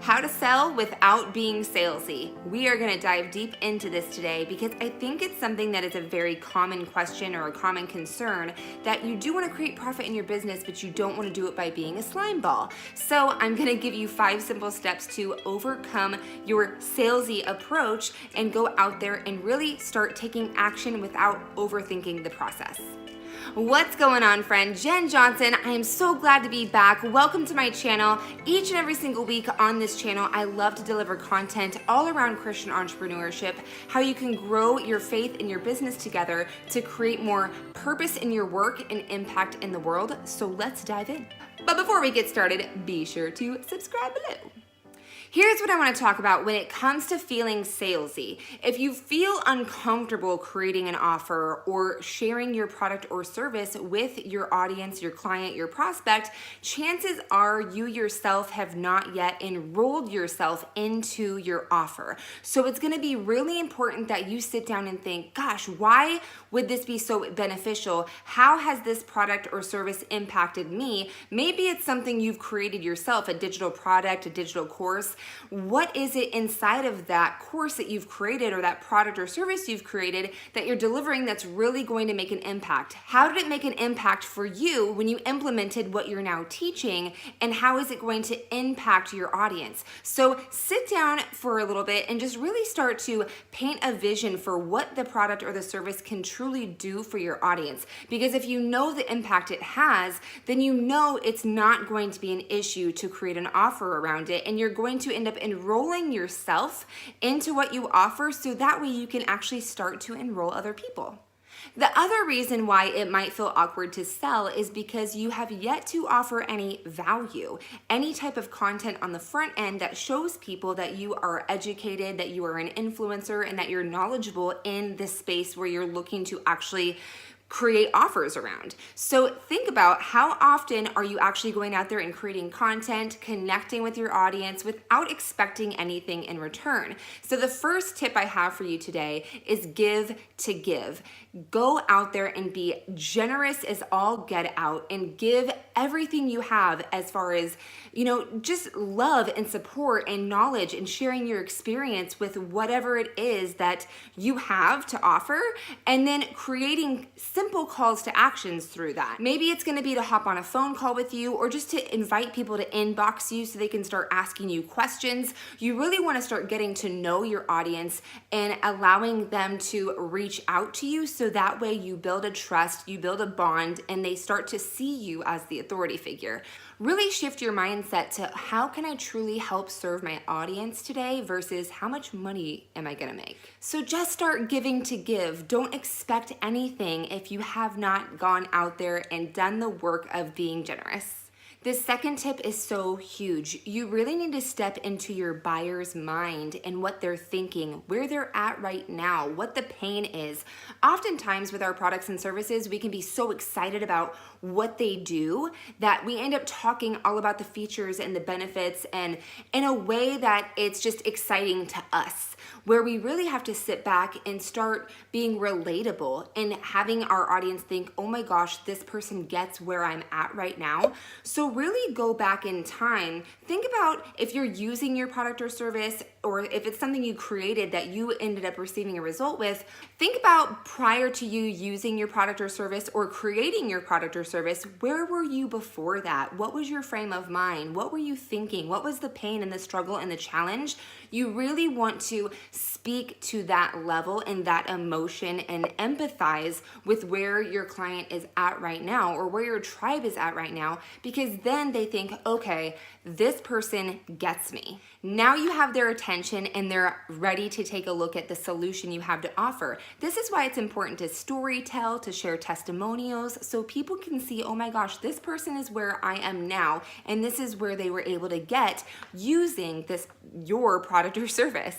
How to sell without being salesy. We are going to dive deep into this today because I think it's something that is a very common question or a common concern, that you do want to create profit in your business, but you don't want to do it by being a slime ball. So I'm going to give you 5 simple steps to overcome your salesy approach and go out there and really start taking action without overthinking the process. What's going on, friend? Jen Johnson. I am so glad to be back. Welcome to my channel. Each and every single week on this channel, I love to deliver content all around Christian entrepreneurship, how you can grow your faith in your business together to create more purpose in your work and impact in the world. So let's dive in. But before we get started, be sure to subscribe below. Here's what I want to talk about when it comes to feeling salesy. If you feel uncomfortable creating an offer or sharing your product or service with your audience, your client, your prospect, chances are you yourself have not yet enrolled yourself into your offer. So it's going to be really important that you sit down and think, gosh, why would this be so beneficial? How has this product or service impacted me? Maybe it's something you've created yourself, a digital product, a digital course. What is it inside of that course that you've created or that product or service you've created that you're delivering that's really going to make an impact? How did it make an impact for you when you implemented what you're now teaching, and how is it going to impact your audience? So sit down for a little bit and just really start to paint a vision for what the product or the service can truly do for your audience. Because if you know the impact it has, then you know it's not going to be an issue to create an offer around it, and you're going to end up enrolling yourself into what you offer, so that way you can actually start to enroll other people. The other reason why it might feel awkward to sell is because you have yet to offer any value, any type of content on the front end that shows people that you are educated, that you are an influencer, and that you're knowledgeable in this space where you're looking to actually create offers around. So think about, how often are you actually going out there and creating content, connecting with your audience without expecting anything in return? So the first tip I have for you today is give to give. Go out there and be generous as all get out and give everything you have, as far as, just love and support and knowledge and sharing your experience with whatever it is that you have to offer, and then creating simple calls to actions through that. Maybe it's going to be to hop on a phone call with you, or just to invite people to inbox you so they can start asking you questions. You really want to start getting to know your audience and allowing them to reach out to you, so that way you build a trust, you build a bond, and they start to see you as the authority figure. Really shift your mindset to, how can I truly help serve my audience today versus how much money am I gonna make? So just start giving to give. Don't expect anything if you have not gone out there and done the work of being generous. This second tip is so huge. You really need to step into your buyer's mind and what they're thinking, where they're at right now, what the pain is. Oftentimes with our products and services, we can be so excited about what they do that we end up talking all about the features and the benefits, and in a way that it's just exciting to us, where we really have to sit back and start being relatable and having our audience think, oh my gosh, this person gets where I'm at right now. So really go back in time. Think about if you're using your product or service, or if it's something you created that you ended up receiving a result with. Think about prior to you using your product or service or creating your product or service, where were you before that? What was your frame of mind? What were you thinking? What was the pain and the struggle and the challenge? You really want to speak to that level and that emotion and empathize with where your client is at right now, or where your tribe is at right now, because then they think, okay, this person gets me. Now you have their attention and they're ready to take a look at the solution you have to offer. This is why it's important to storytell, to share testimonials, so people can see, oh my gosh, this person is where I am now, and this is where they were able to get using your product or service.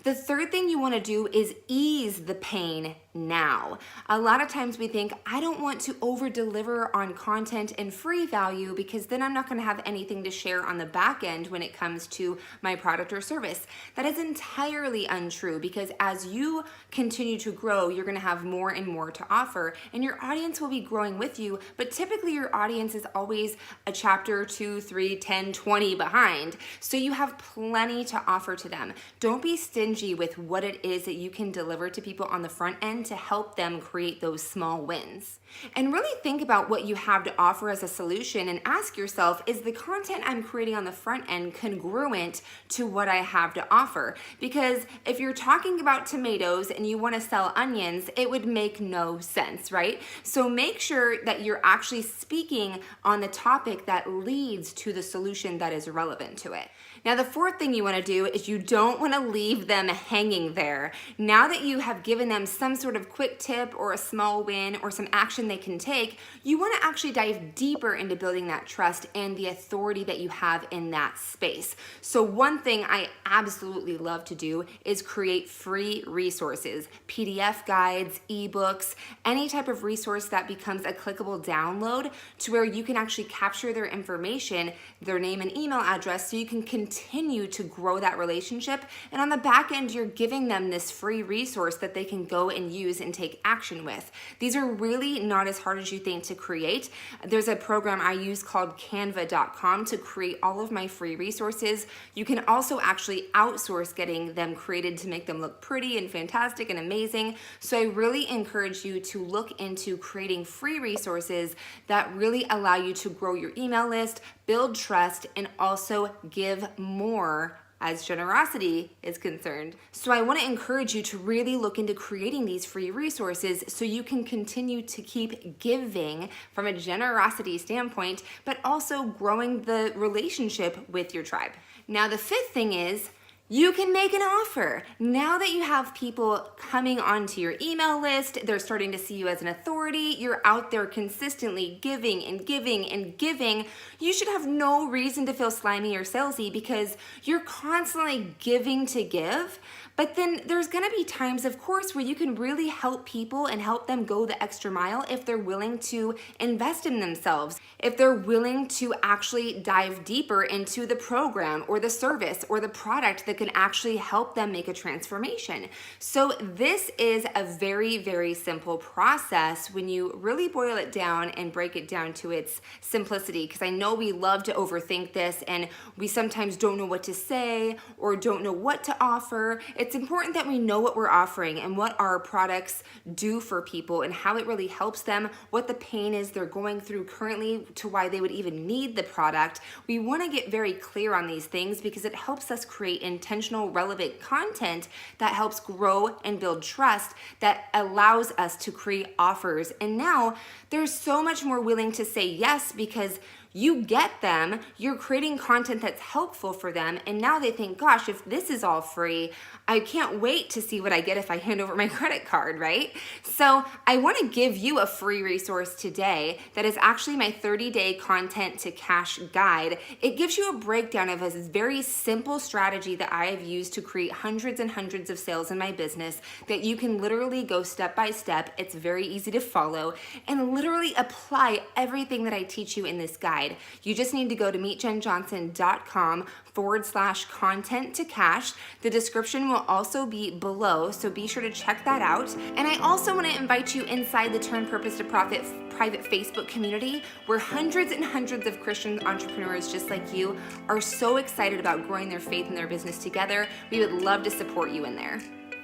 The third thing you want to do is ease the pain now. A lot of times we think, I don't want to over deliver on content and free value because then I'm not going to have anything to share on the back end when it comes to my product or service. That is entirely untrue, because as you continue to grow, you're going to have more and more to offer, and your audience will be growing with you. But typically your audience is always a chapter 2, 3, 10, 20 behind. So you have plenty to offer to them. Don't be stingy with what it is that you can deliver to people on the front end to help them create those small wins. And really think about what you have to offer as a solution and ask yourself, is the content I'm creating on the front end congruent to what I have to offer? Because if you're talking about tomatoes and you want to sell onions, it would make no sense, right? So make sure that you're actually speaking on the topic that leads to the solution that is relevant to it. Now, the fourth thing you want to do is you don't want to leave them hanging there. Now that you have given them some sort of quick tip or a small win or some action they can take, you want to actually dive deeper into building that trust and the authority that you have in that space. So one thing I absolutely love to do is create free resources, PDF guides, ebooks, any type of resource that becomes a clickable download to where you can actually capture their information, their name and email address, so you can continue to grow that relationship. And on the back end, you're giving them this free resource that they can go and use and take action with. These are really not as hard as you think to create. There's a program I use called canva.com to create all of my free resources. You can also actually outsource getting them created to make them look pretty and fantastic and amazing. So I really encourage you to look into creating free resources that really allow you to grow your email list, build trust, and also give more as generosity is concerned. So I want to encourage you to really look into creating these free resources so you can continue to keep giving from a generosity standpoint, but also growing the relationship with your tribe. Now, the fifth thing is, you can make an offer. Now that you have people coming onto your email list, they're starting to see you as an authority, you're out there consistently giving and giving and giving, you should have no reason to feel slimy or salesy because you're constantly giving to give. But then there's gonna be times, of course, where you can really help people and help them go the extra mile if they're willing to invest in themselves, if they're willing to actually dive deeper into the program or the service or the product that can actually help them make a transformation. So this is a very, very simple process when you really boil it down and break it down to its simplicity, because I know we love to overthink this and we sometimes don't know what to say or don't know what to offer. It's important that we know what we're offering and what our products do for people and how it really helps them, what the pain is they're going through currently to why they would even need the product. We want to get very clear on these things because it helps us create intentional, relevant content that helps grow and build trust, that allows us to create offers. And now there's so much more willing to say yes because you get them, you're creating content that's helpful for them, and now they think, gosh, if this is all free, I can't wait to see what I get if I hand over my credit card, right? So I want to give you a free resource today that is actually my 30-day content to cash guide. It gives you a breakdown of a very simple strategy that I have used to create hundreds and hundreds of sales in my business that you can literally go step by step. It's very easy to follow and literally apply everything that I teach you in this guide. You just need to go to meetjenjohnson.com/content to cash. The description will also be below, so be sure to check that out. And I also want to invite you inside the Turn Purpose to Profit private Facebook community where hundreds and hundreds of Christian entrepreneurs just like you are so excited about growing their faith in their business together. We would love to support you in there.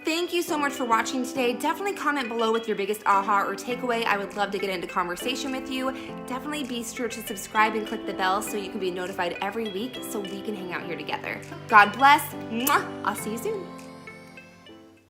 Thank you so much for watching today. Definitely comment below with your biggest aha or takeaway. I would love to get into conversation with you. Definitely be sure to subscribe and click the bell so you can be notified every week so we can hang out here together. God bless. Mwah. I'll see you soon.